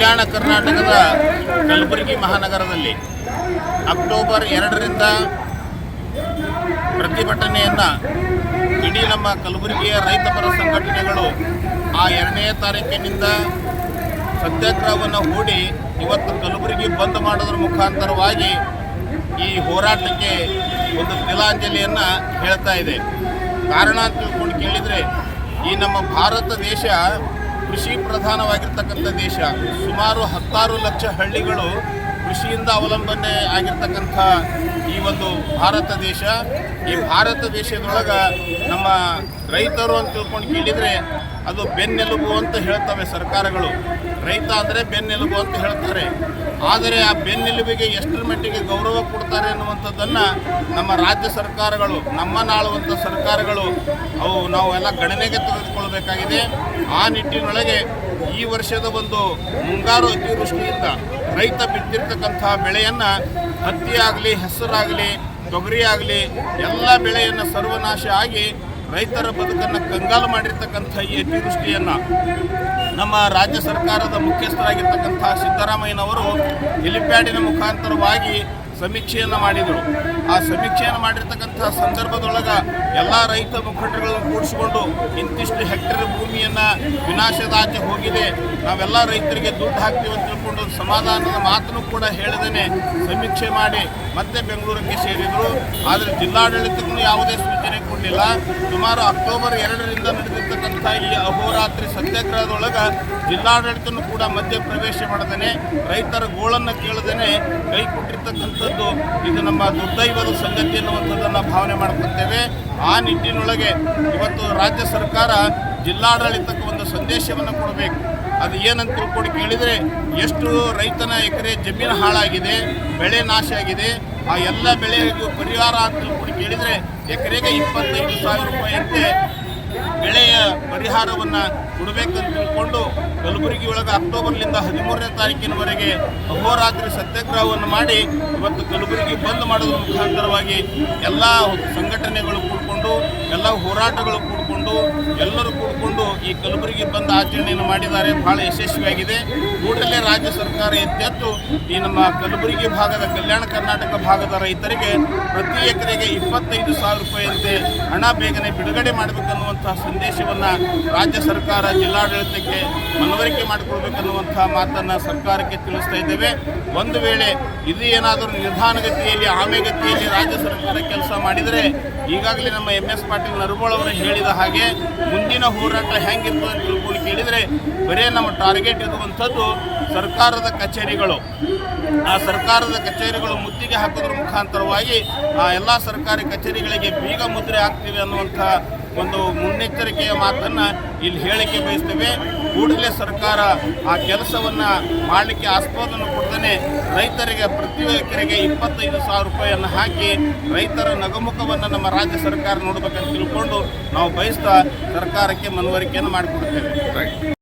ಕಲ್ಯಾಣ ಕರ್ನಾಟಕದ ಕಲಬುರಗಿ ಮಹಾನಗರದಲ್ಲಿ ಅಕ್ಟೋಬರ್ 2ರಿಂದ ಪ್ರತಿಭಟನೆಯನ್ನು ಇಡೀ ನಮ್ಮ ಕಲಬುರಗಿಯ ರೈತಪರ ಸಂಘಟನೆಗಳು ಆ 2ನೇ ತಾರೀಕಿನಿಂದ ಸತ್ಯಾಗ್ರಹವನ್ನು ಹೂಡಿ ಇವತ್ತು ಕಲಬುರಗಿ ಬಂದ್ ಮಾಡೋದ್ರ ಮುಖಾಂತರವಾಗಿ ಈ ಹೋರಾಟಕ್ಕೆ ಒಂದು ತಿಲಾಂಜಲಿಯನ್ನು ಹೇಳ್ತಾ ಇದೆ. ಕಾರಣ ಅಂತ ತಿಳ್ಕೊಂಡು ಕೇಳಿದರೆ, ಈ ನಮ್ಮ ಭಾರತ ದೇಶ ಕೃಷಿ ಪ್ರಧಾನವಾಗಿರ್ತಕ್ಕಂಥ ದೇಶ. ಸುಮಾರು 16 ಲಕ್ಷ ಹಳ್ಳಿಗಳು ಕೃಷಿಯಿಂದ ಅವಲಂಬನೆ ಆಗಿರ್ತಕ್ಕಂಥ ಈ ಒಂದು ಭಾರತ ದೇಶ. ಈ ಭಾರತ ದೇಶದೊಳಗೆ ನಮ್ಮ ರೈತರು ಅಂತ ತಿಳ್ಕೊಂಡು ಕೇಳಿದರೆ ಅದು ಬೆನ್ನೆಲುಬು ಅಂತ ಹೇಳ್ತವೆ ಸರ್ಕಾರಗಳು. ರೈತ ಅಂದರೆ ಬೆನ್ನೆಲುಬು ಅಂತ ಹೇಳ್ತಾರೆ. ಆದರೆ ಆ ಬೆನ್ನೆಲುಬಿಗೆ ಎಷ್ಟರ ಮಟ್ಟಿಗೆ ಗೌರವ ಕೊಡ್ತಾರೆ ಅನ್ನುವಂಥದ್ದನ್ನು ನಮ್ಮ ರಾಜ್ಯ ಸರ್ಕಾರಗಳು, ನಮ್ಮನ್ನಾಳುವಂಥ ಸರ್ಕಾರಗಳು ಅವು ನಾವೆಲ್ಲ ಗಣನೆಗೆ ತೆಗೆದುಕೊಳ್ಬೇಕಾಗಿದೆ. ಆ ನಿಟ್ಟಿನೊಳಗೆ ಈ ವರ್ಷದ ಒಂದು ಮುಂಗಾರು ಅತಿವೃಷ್ಟಿಯಿಂದ ರೈತ ಬಿತ್ತಿರ್ತಕ್ಕಂಥ ಬೆಳೆಯನ್ನು, ಹತ್ತಿ ಆಗಲಿ, ಹೆಸರಾಗಲಿ, ತೊಗರಿ ಆಗಲಿ, ಎಲ್ಲ ಬೆಳೆಯನ್ನು ಸರ್ವನಾಶ ಆಗಿ ರೈತರ ಬದುಕನ್ನು ಕಂಗಾಲು ಮಾಡಿರ್ತಕ್ಕಂಥ ಈ ಅತಿವೃಷ್ಟಿಯನ್ನು ನಮ್ಮ ರಾಜ್ಯ ಸರ್ಕಾರದ ಮುಖ್ಯಸ್ಥರಾಗಿರ್ತಕ್ಕಂಥ ಸಿದ್ದರಾಮಯ್ಯನವರು ಹೆಲಿಪ್ಯಾಡಿನ ಮುಖಾಂತರವಾಗಿ ಸಮೀಕ್ಷೆಯನ್ನು ಮಾಡಿದರು. ಆ ಸಮೀಕ್ಷೆಯನ್ನು ಮಾಡಿರ್ತಕ್ಕಂಥ ಸಂದರ್ಭದೊಳಗೆ ಎಲ್ಲ ರೈತ ಮುಖಂಡಗಳನ್ನು ಕೂಡಿಸಿಕೊಂಡು ಇಂತಿಷ್ಟು ಹೆಕ್ಟೇರ್ ಭೂಮಿಯನ್ನು ವಿನಾಶದಾಚೆ ಹೋಗಿದೆ, ನಾವೆಲ್ಲ ರೈತರಿಗೆ ದುಡ್ಡು ಹಾಕ್ತೀವಿ ಅಂತ ತಿಳ್ಕೊಂಡು ಸಮಾಧಾನದ ಮಾತನ್ನು ಕೂಡ ಹೇಳದೇನೆ ಸಮೀಕ್ಷೆ ಮಾಡಿ ಮತ್ತೆ ಬೆಂಗಳೂರಿಗೆ ಸೇರಿದರು. ಆದರೆ ಜಿಲ್ಲಾಡಳಿತಕ್ಕೂ ಯಾವುದೇ ಸೂಚನೆ ಕೊಡಲಿಲ್ಲ. ಸುಮಾರು ಅಕ್ಟೋಬರ್ 2ರಿಂದ ನಡೆದಿರ್ತಕ್ಕಂಥ ಈ ಅಹೋರಾತ್ರಿ ಸತ್ಯಾಗ್ರಹದೊಳಗೆ ಜಿಲ್ಲಾಡಳಿತನೂ ಕೂಡ ಮಧ್ಯ ಪ್ರವೇಶ ಮಾಡದೇನೆ, ರೈತರ ಗೋಳನ್ನು ಕೇಳದೇನೆ ಕೈ ಕೊಟ್ಟಿರ್ತಕ್ಕಂಥದ್ದು ಇದು ನಮ್ಮ ದುರ್ದೈವದ ಸಂಗತಿ ಅನ್ನುವಂಥದ್ದನ್ನು ಭಾವನೆ ಮಾಡ್ಕೊಳ್ತೇವೆ. ಆ ನಿಟ್ಟಿನೊಳಗೆ ಇವತ್ತು ರಾಜ್ಯ ಸರ್ಕಾರ ಜಿಲ್ಲಾಡಳಿತಕ್ಕೆ ಒಂದು ಸಂದೇಶವನ್ನು ಕೊಡಬೇಕು. ಅದು ಏನಂತ ತಿಳ್ಕೊಂಡು ಕೇಳಿದರೆ, ಎಷ್ಟು ರೈತನ ಎಕರೆ ಜಮೀನು ಹಾಳಾಗಿದೆ, ಬೆಳೆ ನಾಶ ಆಗಿದೆ, ಆ ಎಲ್ಲ ಬೆಳೆಗೂ ಪರಿಹಾರ ಅಂತ ತಿಳ್ಕೊಂಡು ಕೇಳಿದರೆ ಎಕರೆಗೆ 25,000 ರೂಪಾಯಿಯಂತೆ ಬೆಳೆಯ ಪರಿಹಾರವನ್ನು ಕೊಡಬೇಕಂತ ತಿಳ್ಕೊಂಡು ಕಲಬುರಗಿ ಒಳಗೆ ಅಕ್ಟೋಬರ್ಲಿಂದ 13ನೇ ತಾರೀಕಿನವರೆಗೆ ಅಹೋರಾತ್ರಿ ಸತ್ಯಾಗ್ರಹವನ್ನು ಮಾಡಿ ಇವತ್ತು ಕಲಬುರಗಿ ಬಂದ್ ಮಾಡೋದ್ರ ಮುಖಾಂತರವಾಗಿ ಎಲ್ಲ ಸಂಘಟನೆಗಳು ಕೂಡಿಕೊಂಡು, ಎಲ್ಲ ಹೋರಾಟಗಳು ಕೂಡಿಕೊಂಡು, ಎಲ್ಲರೂ ಕೂಡಿಕೊಂಡು ಈ ಕಲಬುರಗಿ ಬಂದ್ ಆಚರಣೆಯನ್ನು ಮಾಡಿದ್ದಾರೆ. ಬಹಳ ಯಶಸ್ವಿಯಾಗಿದೆ. ಕೂಡಲೇ ರಾಜ್ಯ ಸರ್ಕಾರ ಎದ್ದೆತ್ತು ಈ ನಮ್ಮ ಕಲಬುರಗಿ ಭಾಗದ, ಕಲ್ಯಾಣ ಕರ್ನಾಟಕ ಭಾಗದ ರೈತರಿಗೆ ಪ್ರತಿ ಎಕರೆಗೆ 25,000 ರೂಪಾಯಿಯಂತೆ ಹಣ ಬೇಗನೆ ಬಿಡುಗಡೆ ಮಾಡಬೇಕನ್ನುವಂಥ ಸಂದೇಶವನ್ನು ರಾಜ್ಯ ಸರ್ಕಾರ ಜಿಲ್ಲಾಡಳಿತಕ್ಕೆ ಮನವರಿಕೆ ಮಾಡಿಕೊಡ್ಬೇಕನ್ನುವಂಥ ಮಾತನ್ನು ಸರ್ಕಾರಕ್ಕೆ ತಿಳಿಸ್ತಾ ಇದ್ದೇವೆ. ಒಂದು ವೇಳೆ ಇದು ಏನಾದರೂ ನಿಧಾನಗತಿಯಲ್ಲಿ, ಆಮೆಗತಿಯಲ್ಲಿ ರಾಜ್ಯ ಸರ್ಕಾರ ಕೆಲಸ ಮಾಡಿದರೆ, ಈಗಾಗಲೇ ನಮ್ಮ MS ಪಾಟೀಲ್ ನರಬೋಳ್ ಅವರು ಹೇಳಿದ ಹಾಗೆ ಮುಂದಿನ ಹೋರಾಟ ಹೆಂಗಿರ್ತದೆ ಅಂತ ತಿಳ್ಕೊಂಡು ಕೇಳಿದರೆ, ಬರೀ ನಮ್ಮ ಟಾರ್ಗೆಟ್ ಇರುವಂಥದ್ದು ಸರ್ಕಾರದ ಕಚೇರಿಗಳು. ಆ ಸರ್ಕಾರದ ಕಚೇರಿಗಳು ಮುತ್ತಿಗೆ ಹಾಕೋದ್ರ ಮುಖಾಂತರವಾಗಿ ಆ ಎಲ್ಲ ಸರ್ಕಾರಿ ಕಚೇರಿಗಳಿಗೆ ಬೀಗ ಮುದ್ರೆ ಹಾಕ್ತೀವಿ ಅನ್ನುವಂಥ ಒಂದು ಮುನ್ನೆಚ್ಚರಿಕೆಯ ಮಾತನ್ನು ಇಲ್ಲಿ ಹೇಳಿಕೆ ಬಯಸ್ತೇವೆ. ಕೂಡಲೇ ಸರ್ಕಾರ ಆ ಕೆಲಸವನ್ನು ಮಾಡಲಿಕ್ಕೆ ಆಸ್ಪದವನ್ನು ಕೊಡ್ತಾನೆ ರೈತರಿಗೆ ಪ್ರತಿ ಎಕರೆಗೆ 25,000 ರೂಪಾಯಿಯನ್ನು ಹಾಕಿ ರೈತರ ನಗುಮುಖವನ್ನು ನಮ್ಮ ರಾಜ್ಯ ಸರ್ಕಾರ ನೋಡಬೇಕಂತ ತಿಳ್ಕೊಂಡು ನಾವು ಬಯಸ್ತಾ ಸರ್ಕಾರಕ್ಕೆ ಮನವರಿಕೆಯನ್ನು ಮಾಡಿಕೊಡ್ತೇವೆ.